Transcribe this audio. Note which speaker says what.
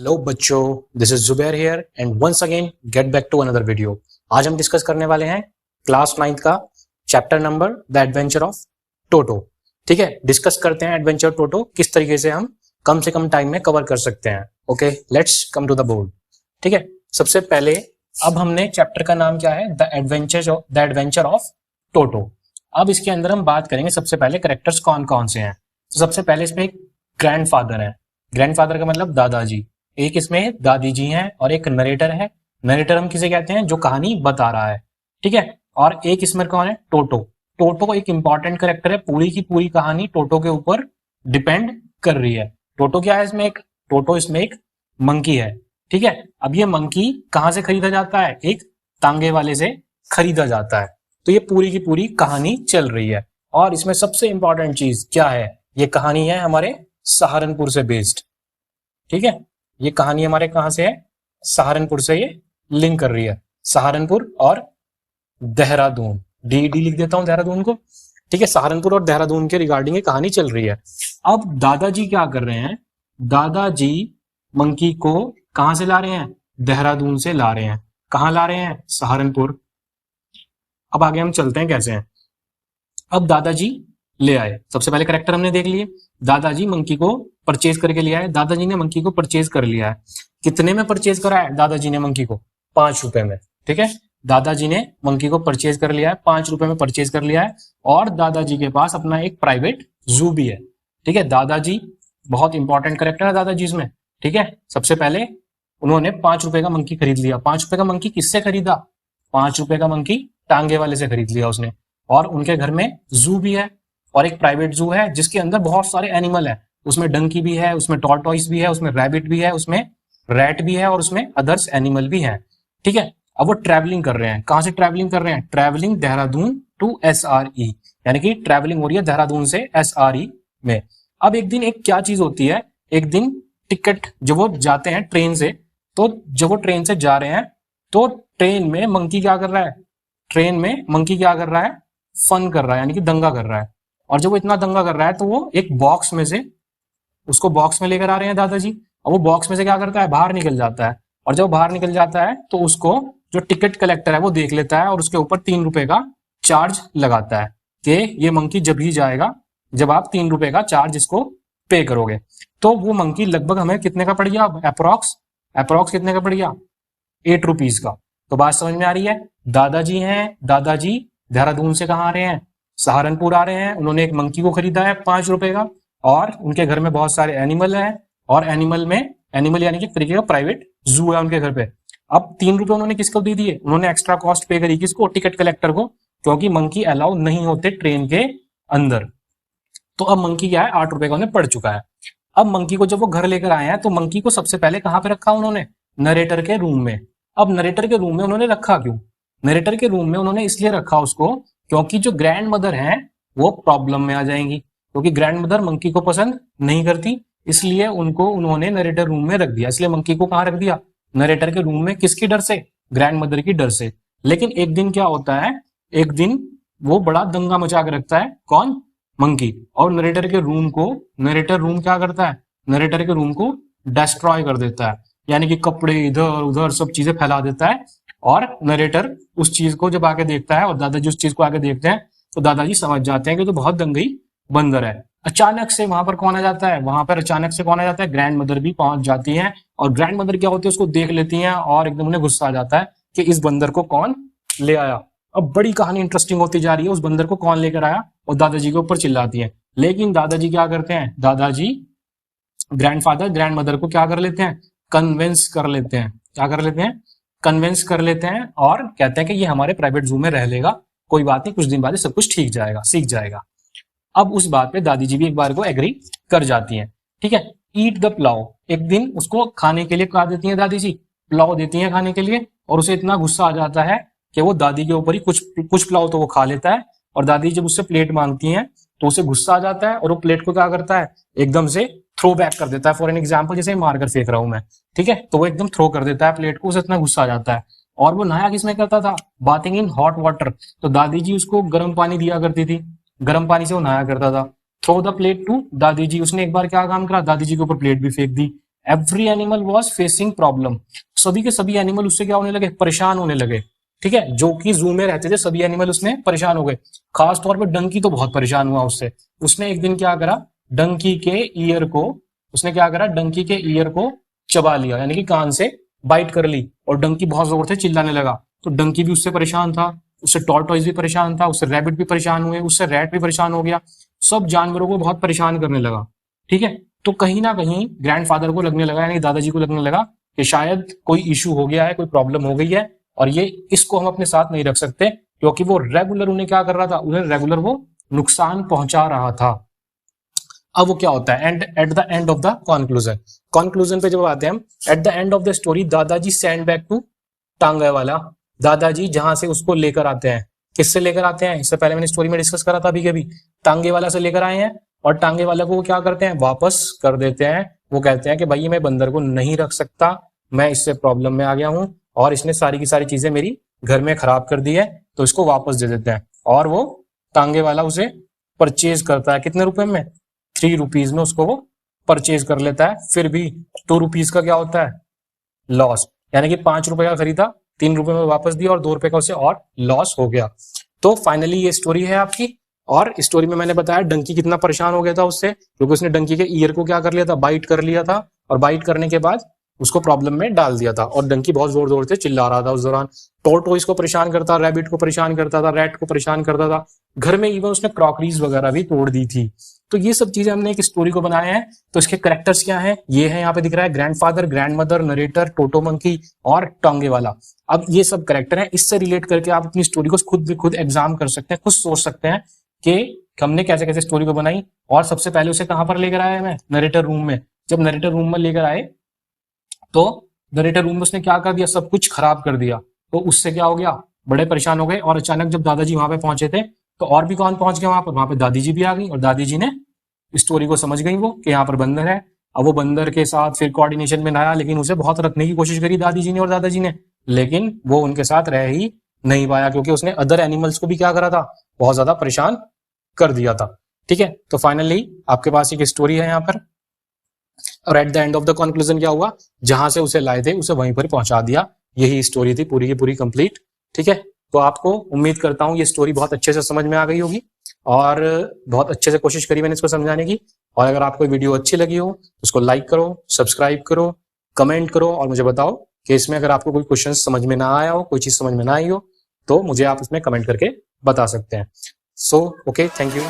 Speaker 1: Hello बच्चों, this is Zubair here and once again get back to another video. आज हम discuss करने वाले हैं क्लास 9th का chapter number the adventure of Toto. ठीक है, डिस्कस करते हैं एडवेंचर टोटो किस तरीके से हम कम से कम टाइम में कवर कर सकते हैं। Okay, let's come to the board. ठीक है, सबसे पहले अब हमने चैप्टर का नाम क्या है, द एडवेंचर ऑफ टोटो। अब इसके अंदर हम बात करेंगे सबसे पहले कैरेक्टर्स कौन कौन से हैं। तो सबसे पहले इसमें एक ग्रैंडफादर है। ग्रैंडफादर का मतलब दादाजी, एक इसमें दादी जी हैं और एक नरेटर है। नरेटर हम किसे कहते हैं, जो कहानी बता रहा है। ठीक है, और एक इसमें कौन है, टोटो। टोटो एक इंपॉर्टेंट कैरेक्टर है, पूरी की पूरी कहानी टोटो के ऊपर डिपेंड कर रही है। टोटो क्या है इसमें, एक टोटो इसमें एक मंकी है। ठीक है, अब ये मंकी कहां से खरीदा जाता है, एक तांगे वाले से खरीदा जाता है। तो ये पूरी की पूरी कहानी चल रही है और इसमें सबसे इंपॉर्टेंट चीज क्या है, ये कहानी है हमारे सहारनपुर से बेस्ड। ठीक है, ये कहानी हमारे कहां से है, सहारनपुर से ये लिंक कर रही है। सहारनपुर और देहरादून, डी लिख देता हूं देहरादून को। ठीक है, सहारनपुर और देहरादून के रिगार्डिंग ये कहानी चल रही है। अब दादाजी क्या कर रहे हैं, दादाजी मंकी को कहां से ला रहे हैं, देहरादून से ला रहे हैं। कहां ला रहे हैं, सहारनपुर। अब आगे हम चलते हैं कैसे हैं। अब दादाजी ले आए, सबसे पहले करेक्टर हमने देख लिए। दादाजी मंकी को परचेज करके लिया है। दादाजी ने मंकी को परचेज कर लिया है। कितने में परचेज करा है दादाजी ने मंकी को, 5 रुपए में। ठीक है, दादाजी ने मंकी को परचेज कर लिया है, 5 रुपए में परचेज कर लिया है। और दादाजी के पास अपना एक प्राइवेट जू भी है। ठीक है, दादाजी बहुत इंपॉर्टेंट करेक्टर है दादाजी इसमें। ठीक है, सबसे पहले उन्होंने 5 रुपए का मंकी खरीद लिया। 5 रुपए का मंकी किससे खरीदा, 5 रुपए का मंकी टांगे वाले से खरीद लिया उसने। और उनके घर में जू भी है और एक प्राइवेट जू है जिसके अंदर बहुत सारे एनिमल है। उसमें डंकी भी है, उसमें टॉर्टॉइस भी है, उसमें रैबिट भी है, उसमें रैट भी है और उसमें अदर्स एनिमल भी है। ठीक है, अब वो ट्रैवलिंग कर रहे हैं। कहां से ट्रैवलिंग कर रहे हैं, ट्रैवलिंग देहरादून टू SRE, यानी कि ट्रैवलिंग हो रही है देहरादून से SRE में। अब एक दिन एक क्या चीज होती है, एक दिन टिकट जब वो जाते हैं ट्रेन से, तो जब वो ट्रेन से जा रहे हैं तो ट्रेन में मंकी क्या कर रहा है, ट्रेन में मंकी क्या कर रहा है, फन कर रहा है, यानी कि दंगा कर रहा है। और जब वो इतना दंगा कर रहा है तो वो एक बॉक्स में से, उसको बॉक्स में लेकर आ रहे हैं दादाजी। और वो बॉक्स में से क्या करता है, बाहर निकल जाता है। और जब बाहर निकल जाता है तो उसको जो टिकट कलेक्टर है वो देख लेता है और उसके ऊपर 3 रुपए का चार्ज लगाता है कि ये मंकी जब ही जाएगा जब आप 3 रुपए का चार्ज इसको पे करोगे। तो वो मंकी लगभग हमें कितने का पड़ गया, अप्रोक्स कितने का पड़ गया, 8 रुपीज का। तो बात समझ में आ रही है। दादाजी हैं, दादाजी देहरादून से कहाँ आ रहे हैं, सहारनपुर आ रहे हैं। उन्होंने एक मंकी को खरीदा है 5 रुपए का और उनके घर में बहुत सारे एनिमल हैं और एनिमल यानी कि तरीके का प्राइवेट जू है उनके घर पे। अब 3 रुपए उन्होंने किसको दे दिए, उन्होंने एक्स्ट्रा कॉस्ट पे करी किसको, टिकट कलेक्टर को, क्योंकि मंकी अलाउ नहीं होते ट्रेन के अंदर। तो अब मंकी क्या है, 8 रुपए का उन्हें पड़ चुका है। अब मंकी को जब वो घर लेकर आए हैं तो मंकी को सबसे पहले कहां पे रखा उन्होंने, नरेटर के रूम में। अब नरेटर के रूम में उन्होंने रखा क्यों, नरेटर के रूम में उन्होंने इसलिए रखा उसको क्योंकि जो ग्रैंड मदर है वो प्रॉब्लम में आ जाएंगी, क्योंकि ग्रैंड मदर मंकी को पसंद नहीं करती, इसलिए उनको उन्होंने नरेटर रूम में रख दिया। इसलिए मंकी को कहां रख दिया, नरेटर के रूम में। किसकी डर से, ग्रैंड मदर की डर से। लेकिन एक दिन क्या होता है, एक दिन वो बड़ा दंगा मचा के रखता है, कौन, मंकी। और नरेटर के रूम को, नरेटर रूम क्या करता है, नरेटर के रूम को डिस्ट्रॉय कर देता है, यानी कि कपड़े इधर उधर सब चीजें फैला देता है। और नरेटर उस चीज को जब आके देखता है और दादाजी उस चीज को आके देखते हैं तो दादाजी समझ जाते हैं कि तो बहुत दंगई बंदर है। अचानक से वहां पर कौन आ जाता है, वहां पर अचानक से कौन आ जाता है, ग्रैंड मदर भी पहुंच जाती है। और ग्रैंड मदर क्या होती है, उसको देख लेती हैं और एकदम उन्हें गुस्सा आ जाता है कि इस बंदर को कौन ले आया। अब बड़ी कहानी इंटरेस्टिंग होती जा रही है, उस बंदर को कौन लेकर आया, और दादाजी के ऊपर चिल्लाती है। लेकिन दादाजी क्या करते हैं, दादाजी ग्रैंडफादर ग्रैंड मदर को क्या कर लेते हैं, कन्विंस कर लेते हैं। क्या कर लेते हैं, कन्विंस कर लेते हैं और कहते हैं कि ये हमारे प्राइवेट जू में रह लेगा, कोई बात नहीं, कुछ दिन बाद सब कुछ ठीक जाएगा, सीख जाएगा। अब उस बात पे दादी जी भी एक बार को एग्री कर जाती हैं। ठीक है, ईट द प्लाव, एक दिन उसको खाने के लिए कहा देती है दादी जी, प्लाव देती है खाने के लिए। और उसे इतना गुस्सा आ जाता है कि वो दादी के ऊपर ही कुछ प्लाव तो वो खा लेता है। और दादी जब उससे प्लेट मांगती है तो उसे गुस्सा आ जाता है और वो प्लेट को क्या करता है, एकदम से थ्रो बैक कर देता है। फॉर एन एग्जाम्पल, जैसे मारकर फेंक रहा हूं मैं, ठीक है, तो वो एकदम थ्रो कर देता है प्लेट को, उसे इतना गुस्सा आ जाता है। और वो नहाया किसमें करता था, बाथिंग इन हॉट वाटर। तो दादी जी उसको गर्म पानी दिया करती थी, गर्म पानी से वो नहाया करता था। थ्रो द प्लेट टू दादी जी, उसने एक बार क्या काम करा, दादी जी के ऊपर प्लेट भी फेंक दी। Every animal was facing problem, सभी के सभी एनिमल उससे क्या होने लगे, परेशान होने लगे। ठीक है, जो कि जू में रहते थे सभी एनिमल उसमें परेशान हो गए। खास तौर पर डंकी तो बहुत परेशान हुआ उससे। उसने एक दिन क्या करा, डंकी के ईयर को, उसने क्या करा, डंकी के ईयर को चबा लिया, यानी कि कान से बाइट कर ली, और डंकी बहुत जोर से चिल्लाने लगा। तो डंकी भी उससे परेशान था, उससे टॉर्टॉइस भी परेशान था, उससे रैबिट भी परेशान हुए, उससे रैट भी परेशान हो गया। सब जानवरों को बहुत परेशान करने लगा। ठीक है, तो कहीं ना कहीं ग्रैंडफादर को लगने लगा, यानी दादाजी को लगने लगा कि शायद कोई इशू हो गया है, कोई प्रॉब्लम हो गई है, और ये इसको हम अपने साथ नहीं रख सकते, क्योंकि वो रेगुलर उन्हें क्या कर रहा था, उन्हें रेगुलर वो नुकसान पहुंचा रहा था। अब वो क्या होता है, and at the end of the conclusion, conclusion पे जब आते हैं हम, at the end of the story दादाजी सेंड बैक टू टांगे वाला। दादाजी जहां से उसको लेकर आते हैं, किससे लेकर आते हैं, इससे पहले मैंने स्टोरी में डिस्कस करा था अभी के अभी, टांगे वाला से लेकर आए हैं, और टांगे वाला को क्या करते हैं, वापस कर देते हैं। वो कहते हैं कि भाई मैं बंदर को नहीं रख सकता, मैं इससे प्रॉब्लम में आ गया हूं, और इसने सारी की सारी चीजें मेरी घर में खराब कर दी है, तो इसको वापस दे देते हैं। और वो टांगे वाला उसे परचेज करता है, कितने रुपए में, 3 रुपीज में उसको वो परचेज कर लेता है। फिर भी 2 रुपीज का क्या होता है, लॉस, यानी कि 5 रुपए का खरीदा, 3 रुपए में वापस दिया, और 2 रुपए का उसे और लॉस हो गया। तो फाइनली ये स्टोरी है आपकी। और स्टोरी में मैंने बताया डंकी कितना परेशान हो गया था उससे, क्योंकि उसने डंकी के ईयर को क्या कर लिया था, बाइट कर लिया था, और बाइट करने के बाद उसको प्रॉब्लम में डाल दिया था, और डंकी बहुत जोर जोर से चिल्ला रहा था उस दौरान। टोर्टोइस को परेशान करता, रैबिट को परेशान करता था, रैट को परेशान करता था, घर में इवन उसने क्रॉकरीज वगैरह भी तोड़ दी थी। तो ये सब चीजें हमने एक स्टोरी को बनाया है। तो इसके कैरेक्टर्स क्या हैं, ये है यहाँ पे दिख रहा है, ग्रैंडफादर, ग्रैंडमदर, नरेटर, टोटो मंकी और टांगे वाला। अब ये सब कैरेक्टर हैं, इससे रिलेट करके आप अपनी स्टोरी को खुद एग्जाम कर सकते हैं, खुद सोच सकते हैं कि हमने कैसे कैसे स्टोरी को बनाई। और सबसे पहले उसे कहां पर लेकर आया मैं, नरेटर रूम में। जब नरेटर रूम में लेकर आए तो नरेटर रूम में उसने क्या कर दिया, सब कुछ खराब कर दिया। तो उससे क्या हो गया, बड़े परेशान हो गए। और अचानक जब दादाजी वहां पे पहुंचे थे, तो और भी कौन पहुंच गया वहां पे दादी जी भी आ गई, और दादी जी ने स्टोरी को समझ गई वो कि यहाँ पर बंदर है। अब वो बंदर के साथ फिर कोऑर्डिनेशन में आया, लेकिन उसे बहुत रखने की कोशिश करी दादी जी ने और दादाजी ने, लेकिन वो उनके साथ रह ही नहीं पाया, क्योंकि उसने अदर एनिमल्स को भी क्या करा था, बहुत ज्यादा परेशान कर दिया था। ठीक है, तो फाइनली आपके पास एक स्टोरी है यहाँ पर, और at the end of the conclusion क्या हुआ, जहां से उसे लाए थे उसे वहीं पर पहुंचा दिया। यही स्टोरी थी पूरी की पूरी कंप्लीट। ठीक है, तो आपको उम्मीद करता हूं ये स्टोरी बहुत अच्छे से समझ में आ गई होगी, और बहुत अच्छे से कोशिश करी मैंने इसको समझाने की। और अगर आपको वीडियो अच्छी लगी हो तो उसको लाइक करो, सब्सक्राइब करो, कमेंट करो, और मुझे बताओ कि इसमें अगर आपको कोई क्वेश्चन समझ में ना आया हो, कोई चीज समझ में ना आई हो, तो मुझे आप इसमें कमेंट करके बता सकते हैं। So okay, thank you.